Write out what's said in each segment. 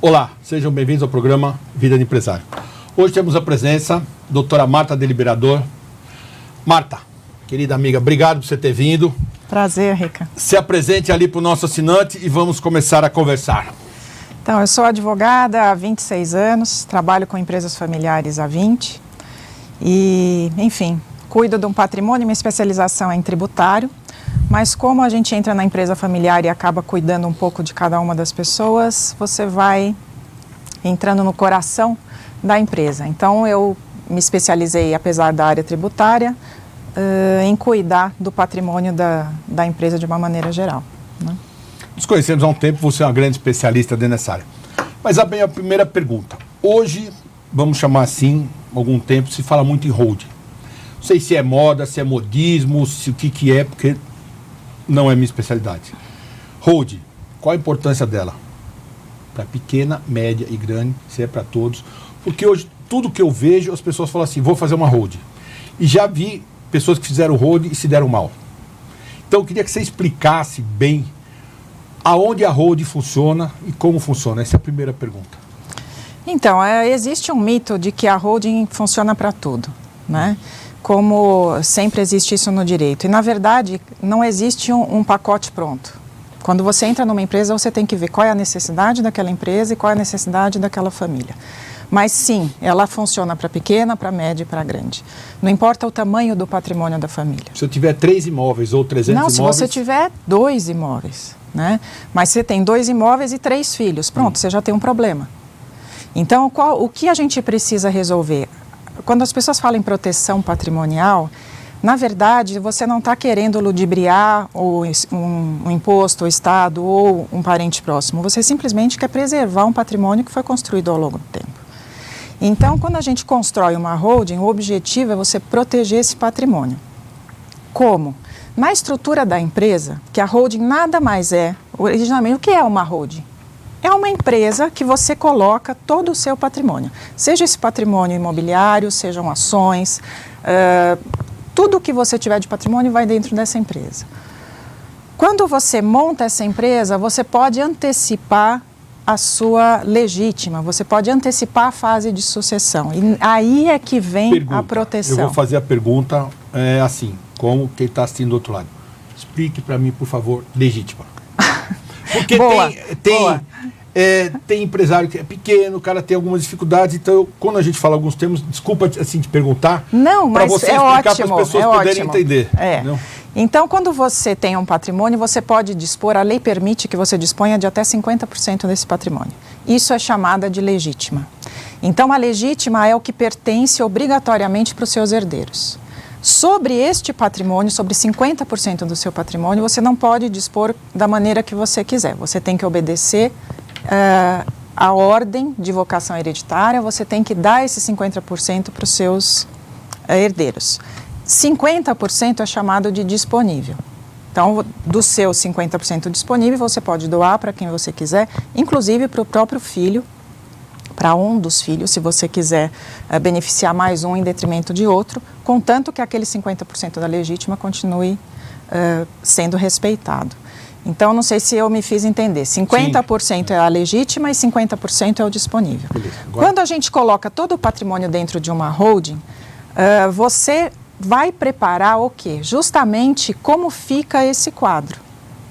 Olá, sejam bem-vindos ao programa Vida de Empresário. Hoje temos a presença da doutora Marta Deliberador. Marta, querida amiga, obrigado por você ter vindo. Prazer, Rica. Se apresente ali para o nosso assinante e vamos começar a conversar. Então, eu sou advogada há 26 anos, trabalho com empresas familiares há 20 e, enfim, cuido de um patrimônio, minha especialização é em tributário, mas como a gente entra na empresa familiar e acaba cuidando um pouco de cada uma das pessoas, você vai entrando no coração da empresa. Então, eu me especializei, apesar da área tributária, em cuidar do patrimônio da empresa de uma maneira geral, né? Nos conhecemos há um tempo, você é uma grande especialista dentro dessa área. Mas a primeira pergunta. Hoje, vamos chamar assim, há algum tempo, se fala muito em holding. Não sei se é moda, se é modismo, se o que é, porque não é minha especialidade. Holding, qual a importância dela? Para pequena, média e grande, se é para todos. Porque hoje, tudo que eu vejo, as pessoas falam assim, vou fazer uma holding. E já vi pessoas que fizeram holding e se deram mal. Então, eu queria que você explicasse bem aonde a holding funciona e como funciona. Essa é a primeira pergunta. Então, existe um mito de que a holding funciona para tudo, né? Como sempre existe isso no direito. E, na verdade, não existe um pacote pronto. Quando você entra numa empresa, você tem que ver qual é a necessidade daquela empresa e qual é a necessidade daquela família. Mas, sim, ela funciona para pequena, para média e para grande. Não importa o tamanho do patrimônio da família. Se eu tiver 3 imóveis ou 300 imóveis... Não, se você tiver 2 imóveis, né? Mas você tem 2 imóveis e 3 filhos. Pronto, você já tem um problema. Então, o que a gente precisa resolver? Quando as pessoas falam em proteção patrimonial, na verdade, você não está querendo ludibriar um imposto, o Estado ou um parente próximo. Você simplesmente quer preservar um patrimônio que foi construído ao longo do tempo. Então, quando a gente constrói uma holding, o objetivo é você proteger esse patrimônio. Como? Na estrutura da empresa, que a holding nada mais é, originalmente, o que é uma holding? É uma empresa que você coloca todo o seu patrimônio. Seja esse patrimônio imobiliário, sejam ações, tudo que você tiver de patrimônio vai dentro dessa empresa. Quando você monta essa empresa, você pode antecipar a sua legítima, você pode antecipar a fase de sucessão. E aí é que vem a proteção. Eu vou fazer a pergunta assim, como quem está assistindo do outro lado. Explique para mim, por favor, legítima. Porque boa, tem empresário que é pequeno, o cara tem algumas dificuldades, então quando a gente fala alguns termos, desculpa assim te perguntar, para você explicar para as pessoas poderem entender. Então, quando você tem um patrimônio, você pode dispor, a lei permite que você disponha de até 50% desse patrimônio. Isso é chamada de legítima. Então, a legítima é o que pertence obrigatoriamente para os seus herdeiros. Sobre este patrimônio, sobre 50% do seu patrimônio, você não pode dispor da maneira que você quiser. Você tem que obedecer a ordem de vocação hereditária, você tem que dar esse 50% para os seus herdeiros. 50% é chamado de disponível. Então, do seu 50% disponível, você pode doar para quem você quiser, inclusive para o próprio filho, para um dos filhos, se você quiser beneficiar mais um em detrimento de outro, contanto que aquele 50% da legítima continue sendo respeitado. Então, não sei se eu me fiz entender. 50% é a legítima e 50% é o disponível. Quando a gente coloca todo o patrimônio dentro de uma holding, você vai preparar o quê? Justamente como fica esse quadro,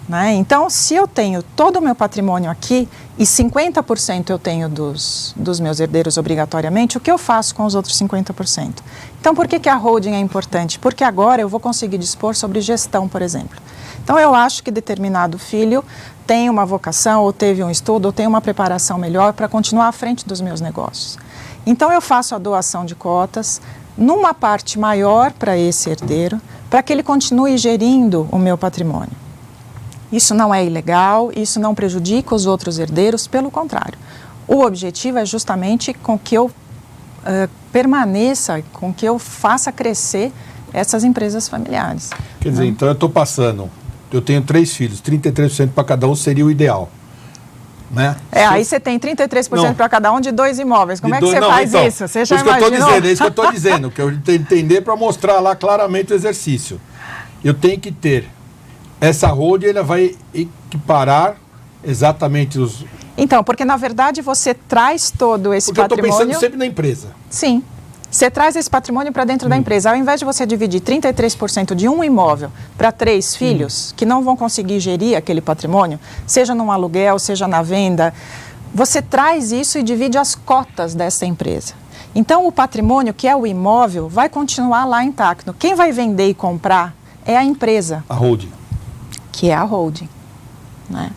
né? Então, se eu tenho todo o meu patrimônio aqui e 50% eu tenho dos meus herdeiros obrigatoriamente, o que eu faço com os outros 50%? Então, por que a holding é importante? Porque agora eu vou conseguir dispor sobre gestão, por exemplo. Então, eu acho que determinado filho tem uma vocação, ou teve um estudo, ou tem uma preparação melhor para continuar à frente dos meus negócios. Então, eu faço a doação de cotas numa parte maior para esse herdeiro, para que ele continue gerindo o meu patrimônio. Isso não é ilegal, isso não prejudica os outros herdeiros, pelo contrário. O objetivo é justamente com que eu permaneça, com que eu faça crescer essas empresas familiares. Quer dizer, então eu tenho 3 filhos, 33% para cada um seria o ideal. Né? Aí você tem 33% para cada um de 2 imóveis. Como é que você faz isso? Você já imaginou? É isso que eu estou dizendo, que eu tenho que entender para mostrar lá claramente o exercício. Eu tenho que ter essa holding, ela vai equiparar exatamente os Então, porque na verdade você traz todo esse Porque patrimônio... eu estou pensando sempre na empresa. Sim. Você traz esse patrimônio para dentro da empresa. Ao invés de você dividir 33% de um imóvel para 3 filhos, que não vão conseguir gerir aquele patrimônio, seja num aluguel, seja na venda, você traz isso e divide as cotas dessa empresa. Então, o patrimônio, que é o imóvel, vai continuar lá intacto. Quem vai vender e comprar é a empresa. A holding. Que é a holding. Né?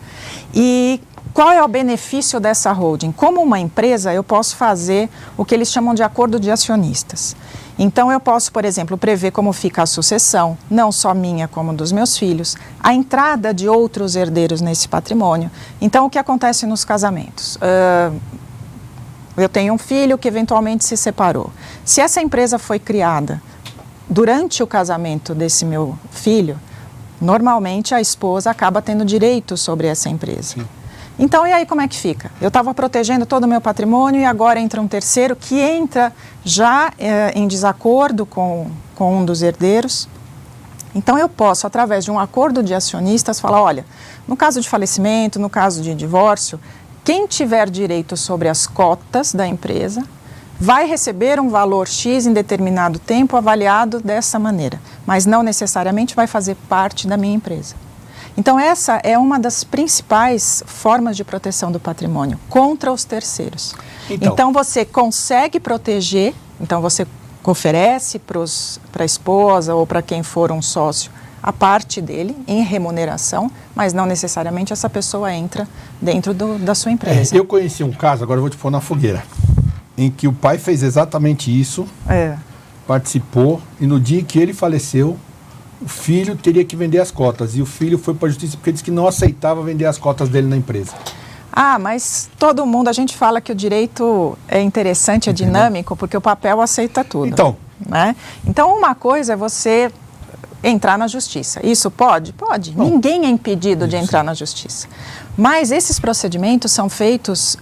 E qual é o benefício dessa holding? Como uma empresa, eu posso fazer o que eles chamam de acordo de acionistas. Então, eu posso, por exemplo, prever como fica a sucessão, não só minha, como dos meus filhos, a entrada de outros herdeiros nesse patrimônio. Então, o que acontece nos casamentos? Eu tenho um filho que eventualmente se separou. Se essa empresa foi criada durante o casamento desse meu filho, normalmente a esposa acaba tendo direito sobre essa empresa. Sim. Então, e aí como é que fica? Eu estava protegendo todo o meu patrimônio e agora entra um terceiro que entra já em desacordo com um dos herdeiros. Então, eu posso, através de um acordo de acionistas, falar, olha, no caso de falecimento, no caso de divórcio, quem tiver direito sobre as cotas da empresa vai receber um valor X em determinado tempo avaliado dessa maneira, mas não necessariamente vai fazer parte da minha empresa. Então, essa é uma das principais formas de proteção do patrimônio, contra os terceiros. Então você consegue proteger, então você oferece para a esposa ou para quem for um sócio a parte dele em remuneração, mas não necessariamente essa pessoa entra dentro da sua empresa. Eu conheci um caso, agora eu vou te pôr na fogueira, em que o pai fez exatamente isso, participou, e no dia que ele faleceu, o filho teria que vender as cotas, e o filho foi para a justiça porque disse que não aceitava vender as cotas dele na empresa. Ah, mas todo mundo, a gente fala que o direito é interessante, é dinâmico, porque o papel aceita tudo. Então, né? Então, uma coisa é você entrar na justiça. Isso pode? Pode. Não. Ninguém é impedido de entrar na justiça. Mas esses procedimentos são feitos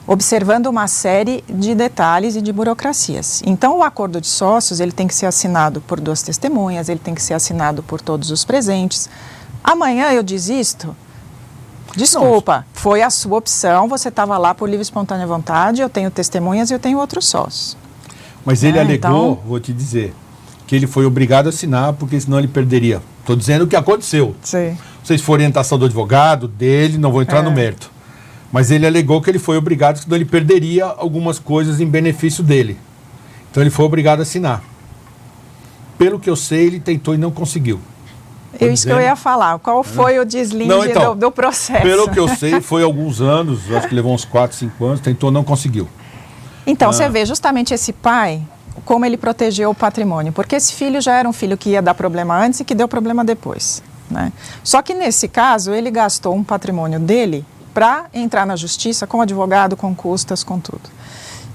observando uma série de detalhes e de burocracias. Então, o acordo de sócios, ele tem que ser assinado por 2 testemunhas, ele tem que ser assinado por todos os presentes. Amanhã eu desisto? Desculpa, foi a sua opção, você estava lá por livre e espontânea vontade, eu tenho testemunhas e eu tenho outros sócios. Mas ele alegou, vou te dizer, que ele foi obrigado a assinar, porque senão ele perderia. Estou dizendo o que aconteceu. Sim. Não sei se foi orientação do advogado, dele, não vou entrar no mérito. Mas ele alegou que ele foi obrigado, senão ele perderia algumas coisas em benefício dele. Então ele foi obrigado a assinar. Pelo que eu sei, ele tentou e não conseguiu. Isso que eu ia falar. Qual foi o deslinde do processo? Pelo que eu sei, foi alguns anos, acho que levou uns 4, 5 anos, tentou, não conseguiu. Então, você vê justamente esse pai, como ele protegeu o patrimônio. Porque esse filho já era um filho que ia dar problema antes e que deu problema depois. Né? Só que nesse caso, ele gastou um patrimônio dele para entrar na justiça com advogado, com custas, com tudo.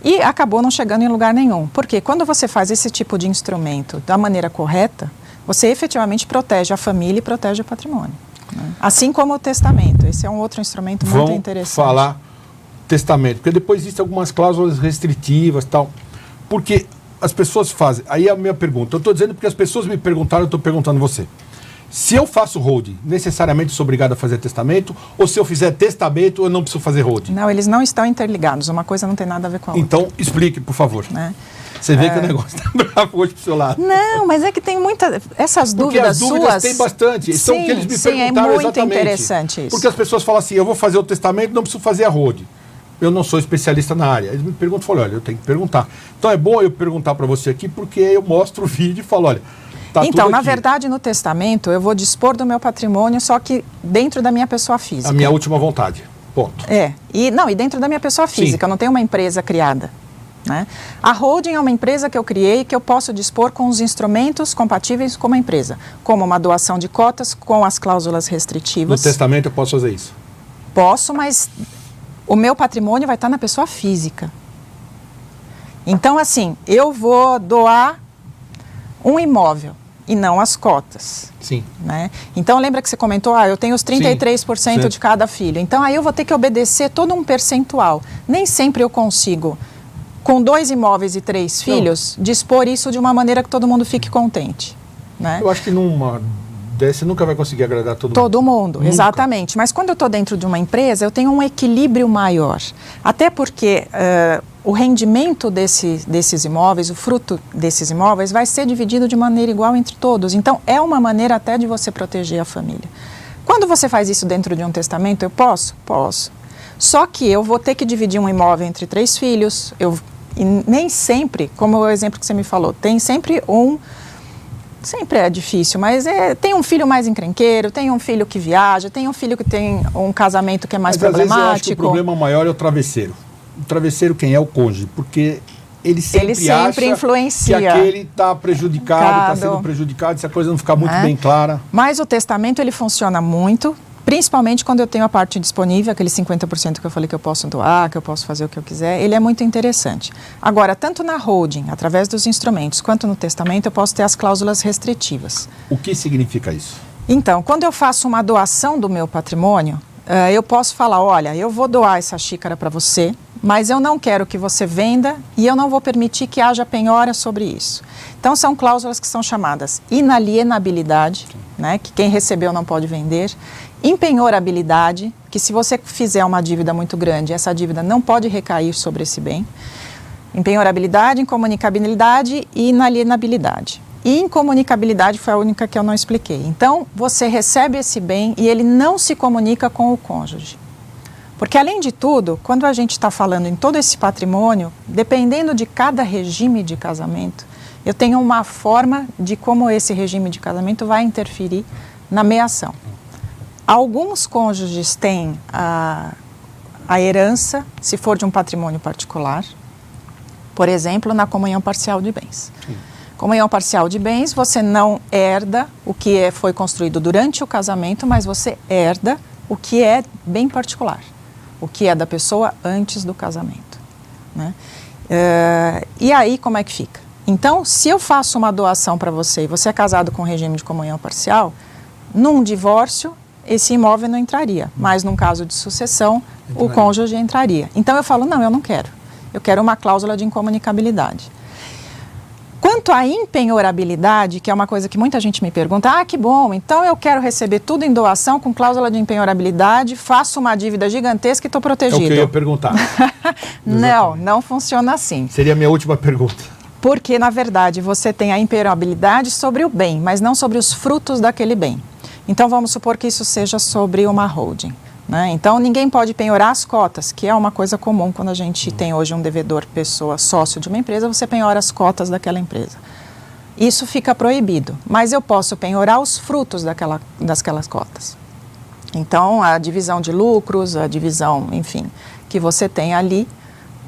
E acabou não chegando em lugar nenhum. Porque quando você faz esse tipo de instrumento da maneira correta, você efetivamente protege a família e protege o patrimônio. Né? Assim como o testamento. Esse é um outro instrumento muito interessante. Vamos falar testamento, porque depois existem algumas cláusulas restritivas e tal. Porque as pessoas fazem... Aí é a minha pergunta. Eu estou dizendo porque as pessoas me perguntaram, eu estou perguntando a você. Se eu faço holding, necessariamente sou obrigado a fazer testamento? Ou se eu fizer testamento, eu não preciso fazer holding? Não, eles não estão interligados. Uma coisa não tem nada a ver com a outra. Então, explique, por favor. Né? Você vê que o negócio está bravo hoje pro seu lado. Não, mas é que tem muita... Essas dúvidas suas... Porque as dúvidas tem bastante. São que eles me perguntaram é muito exatamente. Interessante isso. Porque as pessoas falam assim, eu vou fazer o testamento, não preciso fazer a holding. Eu não sou especialista na área. Eles me perguntam, falam, olha, eu tenho que perguntar. Então é bom eu perguntar para você aqui, porque eu mostro o vídeo e falo, olha... Tá então, na verdade, no testamento, eu vou dispor do meu patrimônio, só que dentro da minha pessoa física. A minha última vontade, ponto. E dentro da minha pessoa física, eu não tenho uma empresa criada. Né? A holding é uma empresa que eu criei que eu posso dispor com os instrumentos compatíveis com uma empresa, como uma doação de cotas com as cláusulas restritivas. No testamento eu posso fazer isso? Posso, mas o meu patrimônio vai estar na pessoa física. Então, assim, eu vou doar um imóvel e não as cotas. Sim. Né? Então, lembra que você comentou, eu tenho os 33% de cada filho. Então, aí eu vou ter que obedecer todo um percentual. Nem sempre eu consigo, com 2 imóveis e 3 filhos, dispor isso de uma maneira que todo mundo fique contente. Né? Eu acho que numa puder, você nunca vai conseguir agradar todo mundo. Todo mundo, Nunca. Exatamente. Mas quando eu estou dentro de uma empresa, eu tenho um equilíbrio maior. Até porque o rendimento desses imóveis, o fruto desses imóveis, vai ser dividido de maneira igual entre todos. Então, é uma maneira até de você proteger a família. Quando você faz isso dentro de um testamento, eu posso? Posso. Só que eu vou ter que dividir um imóvel entre 3 filhos. E nem sempre, como o exemplo que você me falou, tem sempre Sempre é difícil, mas tem um filho mais encrenqueiro, tem um filho que viaja, tem um filho que tem um casamento que é mais problemático. Às vezes eu acho que o problema maior é o travesseiro. O travesseiro quem é? O cônjuge, porque ele sempre acha influencia. que aquele está prejudicado, está sendo prejudicado, se a coisa não ficar muito bem clara. Mas o testamento ele funciona muito, principalmente quando eu tenho a parte disponível, aquele 50% que eu falei que eu posso doar, que eu posso fazer o que eu quiser, ele é muito interessante. Agora, tanto na holding, através dos instrumentos, quanto no testamento, eu posso ter as cláusulas restritivas. O que significa isso? Então, quando eu faço uma doação do meu patrimônio, eu posso falar, olha, eu vou doar essa xícara para você, mas eu não quero que você venda e eu não vou permitir que haja penhora sobre isso. Então, são cláusulas que são chamadas inalienabilidade, né, que quem recebeu não pode vender, impenhorabilidade, que se você fizer uma dívida muito grande, essa dívida não pode recair sobre esse bem, impenhorabilidade, incomunicabilidade e inalienabilidade. E incomunicabilidade foi a única que eu não expliquei. Então, você recebe esse bem e ele não se comunica com o cônjuge. Porque, além de tudo, quando a gente está falando em todo esse patrimônio, dependendo de cada regime de casamento, eu tenho uma forma de como esse regime de casamento vai interferir na meação. Alguns cônjuges têm a herança, se for de um patrimônio particular, por exemplo, na comunhão parcial de bens. Sim. Comunhão parcial de bens, você não herda o que foi construído durante o casamento, mas você herda o que é bem particular, o que é da pessoa antes do casamento, né? E aí, como é que fica? Então, se eu faço uma doação para você e você é casado com regime de comunhão parcial, num divórcio, esse imóvel não entraria, mas num caso de sucessão, o cônjuge entraria. Então eu falo, não, eu não quero. Eu quero uma cláusula de incomunicabilidade. Quanto à impenhorabilidade, que é uma coisa que muita gente me pergunta, que bom, então eu quero receber tudo em doação com cláusula de impenhorabilidade, faço uma dívida gigantesca e estou protegido. É o que eu ia perguntar. Não funciona assim. Seria a minha última pergunta. Porque, na verdade, você tem a impenhorabilidade sobre o bem, mas não sobre os frutos daquele bem. Então, vamos supor que isso seja sobre uma holding, né? Então, ninguém pode penhorar as cotas, que é uma coisa comum quando a gente tem hoje um devedor, pessoa, sócio de uma empresa, você penhora as cotas daquela empresa. Isso fica proibido, mas eu posso penhorar os frutos daquelas cotas. Então, a divisão de lucros, a divisão, enfim, que você tem ali,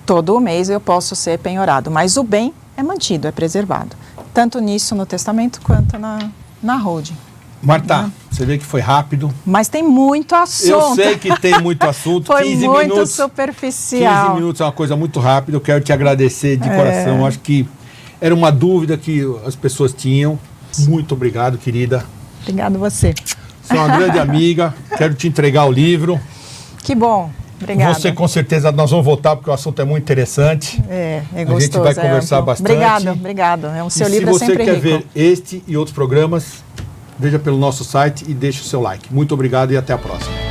todo mês eu posso ser penhorado, mas o bem é mantido, é preservado. Tanto nisso no testamento quanto na holding. Marta, você vê que foi rápido. Mas tem muito assunto. Eu sei que tem muito assunto. Foi 15 muito minutos, superficial. 15 minutos é uma coisa muito rápida. Eu quero te agradecer de coração. Eu acho que era uma dúvida que as pessoas tinham. Muito obrigado, querida. Obrigado você. Você é uma grande amiga. Quero te entregar o livro. Que bom. Obrigada. Você, com certeza, nós vamos voltar porque o assunto é muito interessante. É gostoso. A gente vai conversar bastante. Obrigado. O seu livro é sempre rico. Se você quer ver este e outros programas, veja pelo nosso site e deixe o seu like. Muito obrigado e até a próxima.